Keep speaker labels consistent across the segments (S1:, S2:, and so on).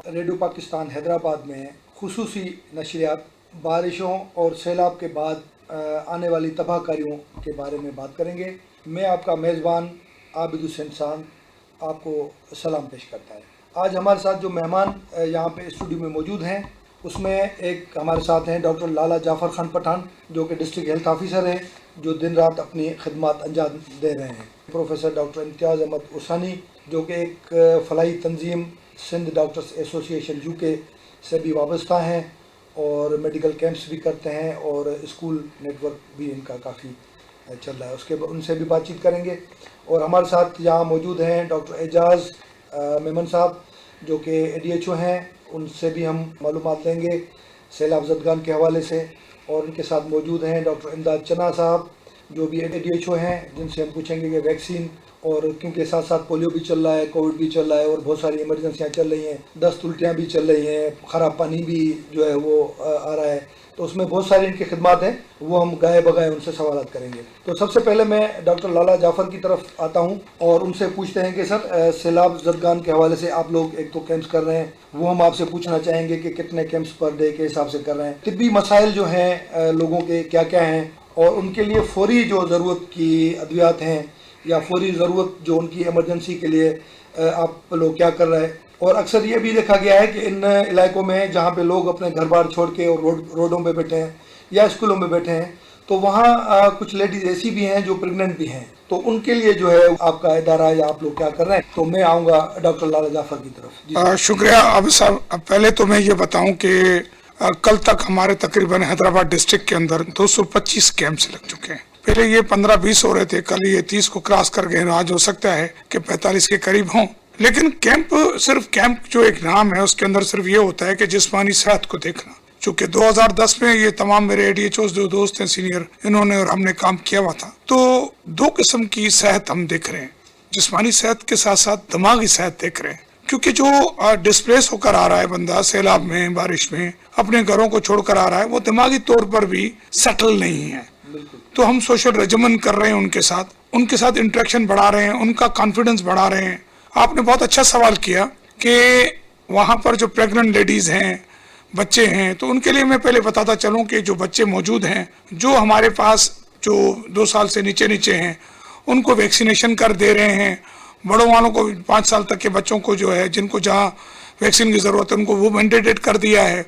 S1: Radio Pakistan Hyderabad میں خصوصی نشریات بارشوں اور سیلاب کے بعد آنے والی تباہ کاریوں کے بارے میں بات کریں گے۔ میں آپ کا میزبان عابد حسین سانگ آپ کو سلام پیش کرتا ہے۔ آج ہمارے ساتھ جو مہمان یہاں پہ اسٹوڈیو میں موجود ہیں اس میں ایک ہمارے ساتھ ہیں ڈاکٹر لالا جعفر خان پٹھان، جو کہ ڈسٹرکٹ ہیلتھ آفیسر ہیں، جو دن رات اپنی خدمات انجام دے رہے ہیں۔ پروفیسر ڈاکٹر امتیاز احمد عثانی، جو کہ ایک فلاحی تنظیم سندھ ڈاکٹرز ایسوسی ایشن یو کے سے بھی وابستہ ہیں اور میڈیکل کیمپس بھی کرتے ہیں، اور اسکول نیٹ ورک بھی ان کا کافی چل رہا ہے، ان سے بھی بات چیت کریں گے۔ اور ہمارے ساتھ یہاں موجود ہیں ڈاکٹر اعجاز میمن صاحب، جو کہ ADHO ہیں، ان سے بھی ہم معلومات لیں گے سیلاب زدگان کے حوالے سے۔ اور ان کے ساتھ موجود ہیں ڈاکٹر امداد چنا صاحب، جو بھی ADHO ہیں، جن سے ہم پوچھیں گے کہ ویکسین، اور کیونکہ ساتھ ساتھ پولیو بھی چل رہا ہے، کووڈ بھی چل رہا ہے، اور بہت ساری ایمرجنسیاں چل رہی ہیں، دست الٹیاں بھی چل رہی ہیں، خراب پانی بھی جو ہے وہ آ رہا ہے، تو اس میں بہت ساری ان کی خدمات ہیں، وہ ہم گائے بگائے ان سے سوالات کریں گے۔ تو سب سے پہلے میں ڈاکٹر لالا جعفر کی طرف آتا ہوں اور ان سے پوچھتے ہیں کہ سر، سیلاب زدگان کے حوالے سے آپ لوگ ایک تو کیمپس کر رہے ہیں، وہ ہم آپ سے پوچھنا چاہیں گے کہ کتنے کیمپس پر ڈے کے حساب سے کر رہے ہیں، طبی مسائل جو ہیں لوگوں کے کیا کیا ہیں، اور ان کے لیے فوری جو ضرورت کی ادویات ہیں یا فوری ضرورت جو ان کی ایمرجنسی کے لیے آپ لوگ کیا کر رہے ہیں۔ اور اکثر یہ بھی دیکھا گیا ہے کہ ان علاقوں میں جہاں پہ لوگ اپنے گھر بار چھوڑ کے اور روڈوں پہ بیٹھے ہیں یا اسکولوں میں بیٹھے ہیں، تو وہاں کچھ لیڈیز ایسی بھی ہیں جو پریگننٹ بھی ہیں، تو ان کے لیے جو ہے آپ کا ادارہ یا آپ لوگ کیا کر رہے ہیں۔ تو میں آؤں گا ڈاکٹر لالا جعفر کی طرف۔
S2: شکریہ عابد صاحب۔ پہلے تو میں یہ بتاؤں کہ کل تک ہمارے تقریباً حیدرآباد ڈسٹرکٹ کے اندر 225 کیمپس لگ چکے ہیں۔ پہلے یہ 15-20 ہو رہے تھے، کل یہ 30 کو کراس کر گئے، آج ہو سکتا ہے کہ 45 کے قریب ہوں۔ لیکن کیمپ صرف کیمپ جو ایک نام ہے، اس کے اندر صرف یہ ہوتا ہے کہ جسمانی صحت کو دیکھنا۔ چونکہ 2010 میں یہ تمام میرے ADHOs جو دوست ہیں سینئر، انہوں نے اور ہم نے کام کیا ہوا تھا، تو 2 قسم کی صحت ہم دیکھ رہے ہیں۔ جسمانی صحت کے ساتھ ساتھ دماغی صحت دیکھ رہے ہیں، کیونکہ جو ڈسپلیس ہو کر آ رہا ہے بندہ سیلاب میں، بارش میں، اپنے گھروں کو چھوڑ کر آ رہا ہے، وہ دماغی طور پر بھی سیٹل نہیں ہے۔ تو ہم سوشل رجمن کر رہے ہیں ان کے ساتھ انٹریکشن بڑھا رہے ہیں، ان کا کانفیڈنس بڑھا رہے ہیں۔ آپ نے بہت اچھا سوال کیا کہ وہاں پر جو پریگننٹ لیڈیز ہیں، بچے ہیں، تو ان کے لیے میں پہلے بتاتا چلوں کہ جو بچے موجود ہیں، جو ہمارے پاس جو 2 سال سے نیچے ہیں، ان کو ویکسینیشن کر دے رہے ہیں۔ بڑوں والوں کو 5 سال تک کے بچوں کو جو ہے، جن کو جہاں ویکسین کی ضرورت ہے، ان کو وہ مینڈیٹڈ کر دیا ہے۔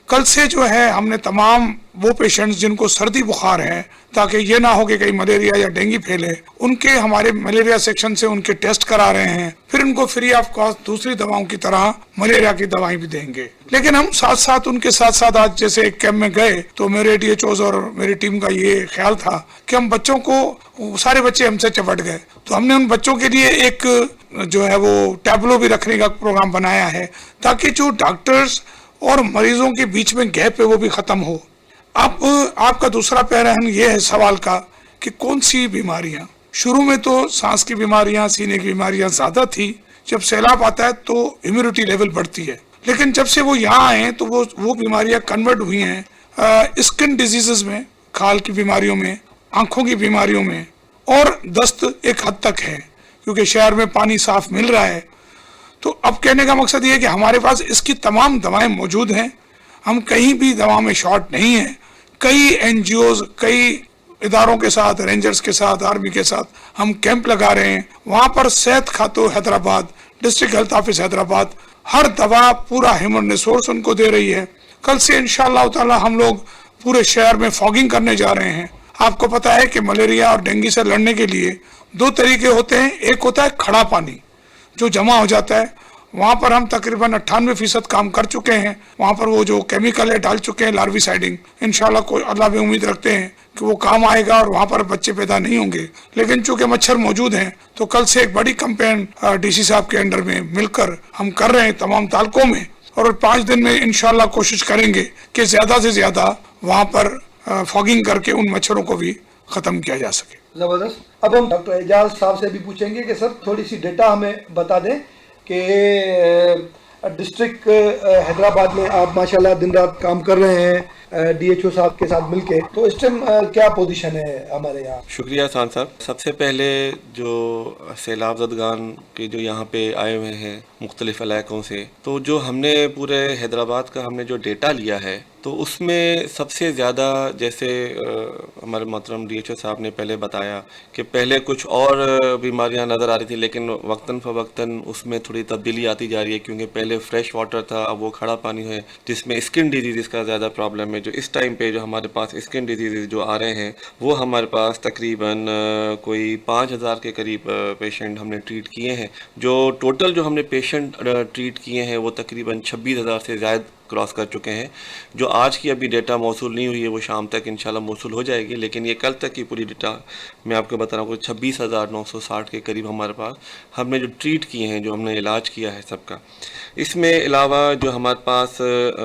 S2: کل سے جو ہے ہم نے تمام وہ پیشنٹس جن کو سردی بخار ہے، تاکہ یہ نہ ہو کہ کہیں ملیریا یا ڈینگی پھیلے، ان کے ہمارے ملیریا سیکشن سے ان کے ٹیسٹ کرا رہے ہیں، پھر ان کو فری آف کاسٹ دوسری دواؤں کی طرح ملیریا کی دوائیں بھی دیں گے۔ لیکن ہم ساتھ ان کے ساتھ آج جیسے ایک کیمپ میں گئے تو میرے ADHOs اور میری ٹیم کا یہ خیال تھا کہ ہم بچوں کو، سارے بچے ہم سے چپٹ گئے، تو ہم نے ان بچوں کے لیے ایک جو ہے وہ ٹیبلو بھی رکھنے کا پروگرام بنایا ہے، تاکہ جو ڈاکٹرز اور مریضوں کے بیچ میں گیپ ہے وہ بھی ختم ہو۔ اب آپ کا دوسرا پہلو یہ ہے سوال کا کہ کون سی بیماریاں۔ شروع میں تو سانس کی بیماریاں، سینے کی بیماریاں زیادہ تھی۔ جب سیلاب آتا ہے تو امیونٹی لیول بڑھتی ہے، لیکن جب سے وہ یہاں آئے ہیں تو وہ بیماریاں کنورٹ ہوئی ہیں اسکن ڈیزیزز میں، کھال کی بیماریوں میں، آنکھوں کی بیماریوں میں، اور دست ایک حد تک ہے، کیونکہ شہر میں پانی صاف مل رہا ہے۔ تو اب کہنے کا مقصد یہ ہے کہ ہمارے پاس اس کی تمام دوائیں موجود ہیں، ہم کہیں بھی دوا میں شارٹ نہیں ہیں۔ کئی NGOs، کئی اداروں کے ساتھ، رینجرز کے ساتھ، آرمی کے ساتھ ہم کیمپ لگا رہے ہیں۔ وہاں پر صحت خاتو Hyderabad, district health office Hyderabad ہر دوا پورا ہیومن ریسورس ان کو دے رہی ہے۔ کل سے انشاءاللہ تعالی ہم لوگ پورے شہر میں فاگنگ کرنے جا رہے ہیں۔ آپ کو پتا ہے کہ ملیریا اور ڈینگی سے لڑنے کے لیے 2 طریقے ہوتے ہیں۔ ایک ہوتا ہے کھڑا پانی جو جمع ہو جاتا ہے، وہاں پر ہم تقریباً 98% کام کر چکے ہیں۔ وہاں پر وہ جو کیمیکل ہے ڈال چکے ہیں، لاروی سائڈنگ، انشاءاللہ اللہ بھی امید رکھتے ہیں کہ وہ کام آئے گا اور وہاں پر بچے پیدا نہیں ہوں گے۔ لیکن چونکہ مچھر موجود ہیں تو کل سے ایک بڑی کمپین DC صاحب کے انڈر میں مل کر ہم کر رہے ہیں تمام تعلقوں میں، اور 5 دن میں انشاءاللہ کوشش کریں گے کہ زیادہ سے زیادہ وہاں پر فاگنگ کر کے ان مچھروں کو بھی ختم کیا جا سکے۔
S1: زبردست۔ اب ہم ڈاکٹر اعجاز صاحب سے بھی پوچھیں گے کہ سر تھوڑی سی ڈیٹا ہمیں بتا دیں کہ डिस्ट्रिक्ट हैदराबाद में आप माशाल्लाह दिन रात काम कर रहे हैं डीएचओ साहब के साथ मिलके, तो इस टाइम क्या पोजीशन है हमारे यहाँ?
S3: शुक्रिया खान साहब। सबसे पहले जो सैलाब ज़दगान के जो यहाँ पे आए हुए हैं मुख्तलिफ़ इलाकों से, तो जो हमने पूरे हैदराबाद का हमने जो डेटा लिया है, तो उसमें सबसे ज़्यादा जैसे हमारे मोहतरम डीएचओ साहब ने पहले बताया कि पहले कुछ और बीमारियां नज़र आ रही थी, लेकिन वक्तन फ़वक्तन उसमें थोड़ी तब्दीली आती जा रही है, क्योंकि पहले फ्रेश वाटर था, अब वो खड़ा पानी है, जिसमें स्किन डिजीज़ का ज़्यादा प्रॉब्लम है। जो इस टाइम पे जो हमारे पास स्किन डिजीज़ जो आ रहे हैं, वो हमारे पास तकरीबन कोई 5000 के करीब पेशेंट हमने ट्रीट किए हैं। जो टोटल जो हमने पेशेंट ट्रीट किए हैं वो तकरीबन 26,000 से ज़्यादा क्रॉस कर चुके हैं। जो आज की अभी डेटा मौसूल नहीं हुई है, वो शाम तक इंशाल्लाह मौसूल हो जाएगी, लेकिन ये कल तक की पूरी डेटा मैं आपको बता रहा हूँ। 26,960 के करीब हमारे पास हमने जो ट्रीट किए हैं, जो हमने इलाज किया है सबका। इसमें अलावा जो हमारे पास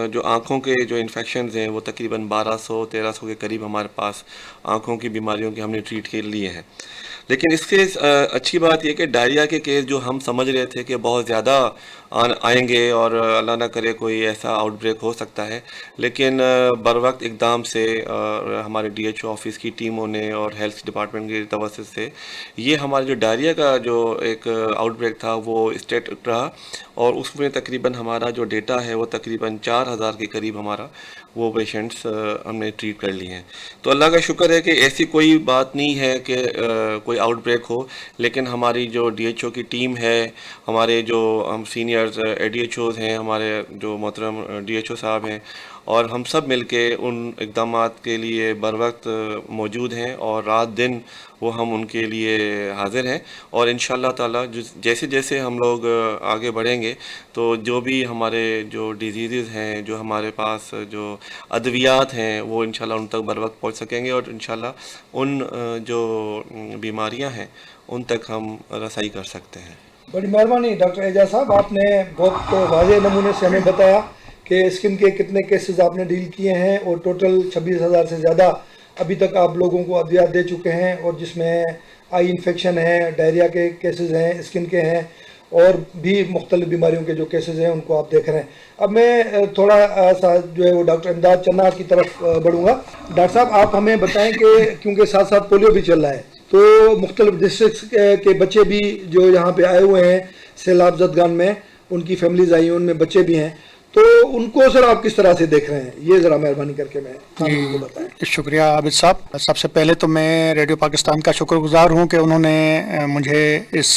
S3: जो आँखों के जो इन्फेक्शंस हैं, वो तकरीबन 1200-1300 के करीब हमारे पास आँखों की बीमारियों के हमने ट्रीट के लिए हैं। लेकिन इससे अच्छी बात यह कि डायरिया के केस जो हम समझ रहे थे कि बहुत ज़्यादा आएंगे और अल्लाह ना करे कोई ऐसा आउटब्रेक हो सकता है, लेकिन बर वक्त इकदाम से हमारे डीएचओ ऑफिस की टीमों ने और हेल्थ डिपार्टमेंट की तवज्जो से ये हमारा जो डायरिया का जो एक आउटब्रेक था वो स्टेट रहा, और उसमें तकरीबन हमारा जो डेटा है वो तकरीबन 4000 के करीब हमारा वो पेशेंट्स हमने ट्रीट कर लिए हैं। तो अल्लाह का शुक्र है कि ऐसी कोई बात नहीं है कि कोई आउटब्रेक हो, लेकिन हमारी जो डीएचओ की टीम है, हमारे जो हम सीनियर्स एडीएचओज हैं, हमारे जो मोहतरम डीएचओ साहब हैं, और हम सब मिलके उन इक़दामात के लिए बर वक्त मौजूद हैं और रात दिन वो हम उनके लिए हाज़िर हैं। और इंशाअल्लाह ताला जैसे जैसे हम लोग आगे बढ़ेंगे, तो जो भी हमारे जो डिजीज़ हैं, जो हमारे पास जो अद्वियात हैं, वो इंशाअल्लाह उन तक बर वक्त पहुँच सकेंगे, और इंशाअल्लाह उन जो बीमारियां हैं उन तक हम रसाई कर सकते हैं।
S1: बड़ी मेहरबानी डॉक्टर एजाज साहब, आपने बहुत वाज़ेह नमूने से हमें बताया कि स्किन के कितने केसेस आपने डील किए हैं, और टोटल 26,000 से ज़्यादा अभी तक आप लोगों को अद्वियात दे चुके हैं, और जिसमें आई इन्फेक्शन है, डायरिया के केसेस हैं, स्किन के हैं, और भी मुख्तलिफ बीमारियों के जो केसेस हैं उनको आप देख रहे हैं। अब मैं थोड़ा सा जो है वो डॉक्टर इमदाद चन्ना की तरफ बढ़ूँगा। डॉक्टर साहब, आप हमें बताएं कि क्योंकि साथ साथ पोलियो भी चल रहा है, तो मुख्तलिफ डिस्ट्रिक्ट के बच्चे भी जो यहाँ पे आए हुए हैं सैलाब ज़दगान में, उनकी फैमिलीज आई हैं, उनमें बच्चे भी हैं, तो उनको सर आप किस तरह से देख रहे हैं, ये ज़रा मेहरबानी करके मैं को बताएं।
S4: शुक्रिया आबिद साहब। सबसे पहले तो मैं रेडियो पाकिस्तान का शुक्रगुजार हूँ कि उन्होंने मुझे इस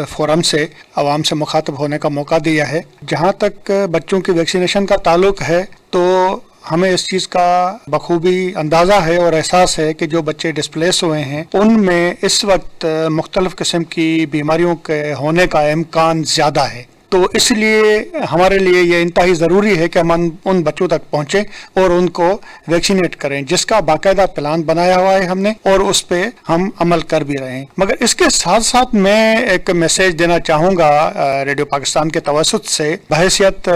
S4: फोरम से आवाम से मुखातब होने का मौका दिया है। जहाँ तक बच्चों की वैक्सीनेशन का ताल्लुक है, तो हमें इस चीज़ का बखूबी अंदाज़ा है और एहसास है कि जो बच्चे डिस्प्लेस हुए हैं उनमें इस वक्त मुख्तलिफ़ किस्म की बीमारियों के होने का इम्कान ज़्यादा है। तो इसलिए हमारे लिए ये इंतहाई ज़रूरी है कि हम उन बच्चों तक पहुँचें और उनको वैक्सीनेट करें, जिसका बाकायदा प्लान बनाया हुआ है हमने, और उस पर हम अमल कर भी रहे हैं। मगर इसके साथ साथ मैं एक मैसेज देना चाहूँगा रेडियो पाकिस्तान के तवसत से बहैसियत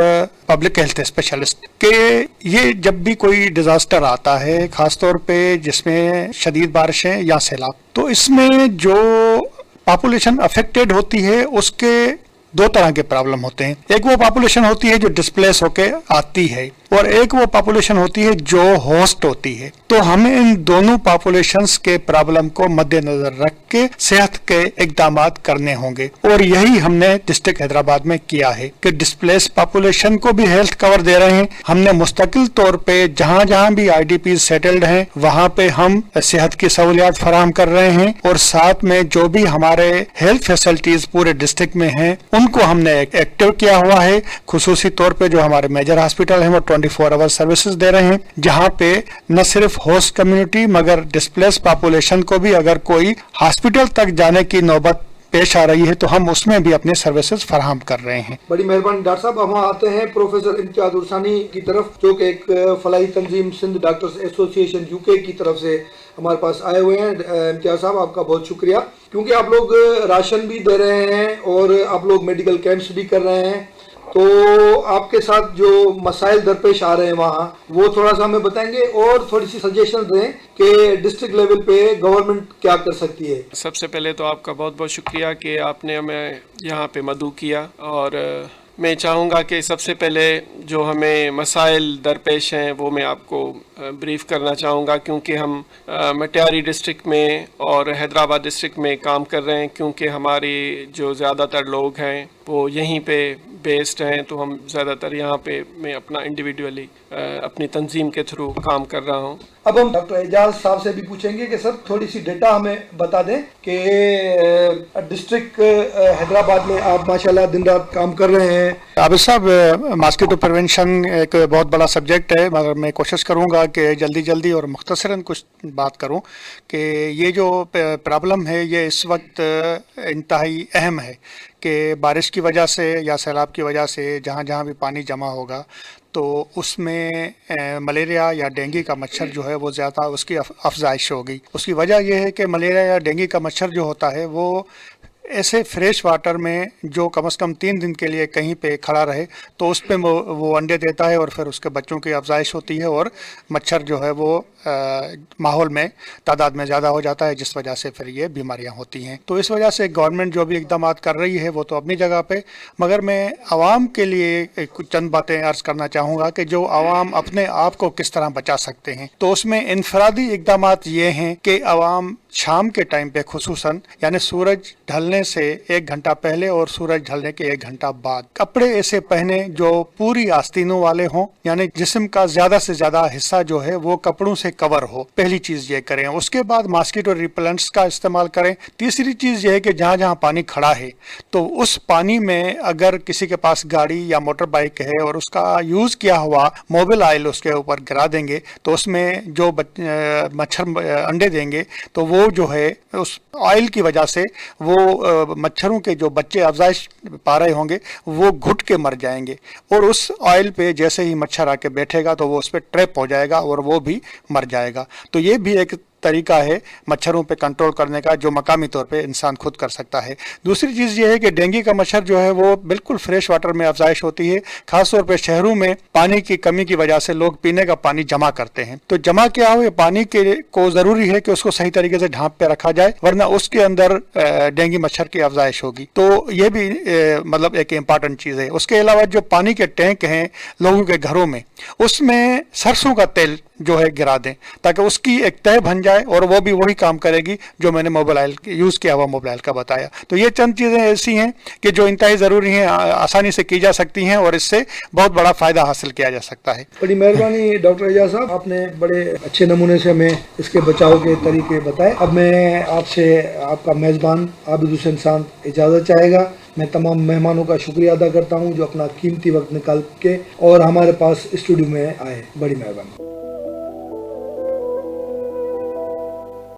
S4: पब्लिक हेल्थ स्पेशलिस्ट कि ये जब भी कोई डिज़ास्टर आता है, ख़ास तौर पे जिसमें शदीद बारिशें या सैलाब, तो इसमें जो पॉपुलेशन अफेक्टेड होती है उसके दो तरह के प्रॉब्लम होते हैं। एक वो पॉपुलेशन होती है जो डिस्प्लेस होके आती है, और एक वो पॉपुलेशन होती है जो होस्ट होती है। तो हमें इन दोनों पॉपुलेशंस के प्रॉब्लम को मद्देनजर रख के सेहत के इक़दामात करने होंगे, और यही हमने डिस्ट्रिक्ट हैदराबाद में किया है कि डिस्प्लेस पॉपुलेशन को भी हेल्थ कवर दे रहे हैं। हमने मुस्तकिल तौर पे जहाँ जहाँ भी IDPs सेटल्ड हैं वहाँ पे हम सेहत की सहूलियात फराहम कर रहे हैं, और साथ में जो भी हमारे हेल्थ फैसिलिटीज पूरे डिस्ट्रिक्ट में हैं उनको हमने एक्टिव किया हुआ है। खुसूसी तौर पे जो हमारे मेजर हॉस्पिटल हैं वो 24 आवर सर्विसेज दे रहे हैं, जहाँ पे न सिर्फ होस्ट कम्युनिटी मगर डिस्प्लेस पॉपुलेशन को भी अगर कोई हॉस्पिटल तक जाने की नौबत पेश आ रही है तो हम उसमें भी अपने सर्विसेज फराहम कर रहे हैं।
S1: बड़ी मेहरबानी डॉक्टर साहब। हम आते हैं प्रोफेसर इम्तियाज उर्सानी की तरफ, जो कि एक फलाही तंजीम सिंध डॉक्टर्स एसोसिएशन UK की तरफ से हमारे पास आए हुए हैं। इम्तियाज साहब, आपका बहुत शुक्रिया, क्योंकि आप लोग राशन भी दे रहे हैं और आप लोग मेडिकल कैंप्स भी कर रहे हैं, तो आपके साथ जो मसाइल दरपेश आ रहे हैं वहाँ वो थोड़ा सा हमें बताएंगे, और थोड़ी सी सजेशन दें कि डिस्ट्रिक्ट लेवल पे गवर्नमेंट क्या कर सकती है।
S5: सबसे पहले तो आपका बहुत बहुत शुक्रिया कि आपने हमें यहाँ पे मदऊ किया, और मैं चाहूँगा कि सबसे पहले जो हमें मसाइल दरपेश हैं वो मैं आपको ब्रीफ करना चाहूँगा, क्योंकि हम मटियारी डिस्ट्रिक्ट में और हैदराबाद डिस्ट्रिक्ट में काम कर रहे हैं, क्योंकि हमारी जो ज़्यादातर लोग हैं वो यहीं पे बेस्ड हैं, तो हम ज़्यादातर यहाँ पे मैं अपना इंडिविजुअली अपनी तंजीम के थ्रू काम कर रहा हूँ।
S1: अब हम डॉक्टर एजाज साहब से भी पूछेंगे कि सर थोड़ी सी डेटा हमें बता दें कि डिस्ट्रिक्ट हैदराबाद में आप माशाल्लाह दिन रात काम कर रहे हैं।
S4: आबिद साहब, मॉस्किटो प्रिवेंशन एक बहुत बड़ा सब्जेक्ट है, मगर मैं कोशिश करूंगा कि जल्दी और मुख्तसरन कुछ बात करूं कि ये जो प्रॉब्लम है ये इस वक्त इंतहाई अहम है कि बारिश की वजह से या सैलाब की वजह से जहाँ जहाँ भी पानी जमा होगा तो उसमें मलेरिया या डेंगू का मच्छर जो है वो ज़्यादा उसकी अफजाइश होगी। उसकी वजह यह है कि मलेरिया या डेंगू का मच्छर जो होता है वो ऐसे फ्रेश वाटर में जो कम से कम 3 दिन के लिए कहीं पे खड़ा रहे तो उस पे वो अंडे देता है और फिर उसके बच्चों की अफजाइश होती है और मच्छर जो है वो माहौल में तादाद में ज़्यादा हो जाता है, जिस वजह से फिर ये बीमारियां होती हैं। तो इस वजह से गवर्नमेंट जो भी इकदाम कर रही है वो तो अपनी जगह पे, मगर मैं आवाम के लिए कुछ चंद बातें अर्ज़ करना चाहूँगा कि जो आवाम अपने आप को किस तरह बचा सकते हैं। तो उसमें इनफरादी इकदाम ये हैं कि आवाम शाम के टाइम पे खुसूसन यानी सूरज ढलने से 1 घंटा पहले और सूरज ढलने के 1 घंटा बाद कपड़े ऐसे पहने जो पूरी आस्तीनों वाले हों, यानी जिस्म का ज़्यादा से ज़्यादा हिस्सा जो है वो कपड़ों से कवर हो। पहली चीज़ ये करें। उसके बाद मॉस्किटो रिपेलेंट्स का इस्तेमाल करें। तीसरी चीज़ ये है कि जहाँ जहाँ पानी खड़ा है तो उस पानी में अगर किसी के पास गाड़ी या मोटर बाइक है और उसका यूज़ किया हुआ मोबिल ऑयल उसके ऊपर गिरा देंगे तो उसमें जो मच्छर अंडे देंगे तो वो जो है उस ऑयल की वजह से वो मच्छरों के जो बच्चे अफजाइश पा रहे होंगे वो घुट के मर जाएंगे और उस ऑयल पे जैसे ही मच्छर आके बैठेगा तो वो उस पर ट्रैप हो जाएगा और वो भी मर जाएगा। तो ये भी एक तरीका है मच्छरों पे कंट्रोल करने का जो मकामी तौर पे इंसान खुद कर सकता है। दूसरी चीज़ ये है कि डेंगू का मच्छर जो है वो बिल्कुल फ्रेश वाटर में अफजाइश होती है। खासतौर पे शहरों में पानी की कमी की वजह से लोग पीने का पानी जमा करते हैं। तो जमा क्या हो, पानी के को ज़रूरी है कि उसको सही तरीके से ढाँप पे रखा जाए, वरना उसके अंदर डेंगू मच्छर की अफजाइश होगी। तो ये भी मतलब एक इम्पॉर्टेंट चीज़ है। उसके अलावा जो पानी के टैंक हैं लोगों के घरों में, उसमें सरसों का तेल जो है गिरा दें ताकि उसकी एक तय बन जाए और वो भी वही काम करेगी जो मैंने मोबाइल ऑयल यूज़ किया हुआ मोबाइल का बताया। तो ये चंद चीज़ें ऐसी हैं कि जो इंतहाई ज़रूरी हैं, आसानी से की जा सकती हैं और इससे बहुत बड़ा फ़ायदा हासिल किया जा सकता है।
S1: बड़ी मेहरबानी डॉक्टर एजाज साहब, आपने बड़े अच्छे नमूने से हमें इसके बचाव के तरीके बताए। अब मैं आपसे आपका मेज़बान आबिद हुसैन सांद इजाज़त चाहेगा। मैं तमाम मेहमानों का शुक्रिया अदा करता हूं जो अपना कीमती वक्त निकाल के और हमारे पास स्टूडियो में आए। बड़ी मेहरबानी।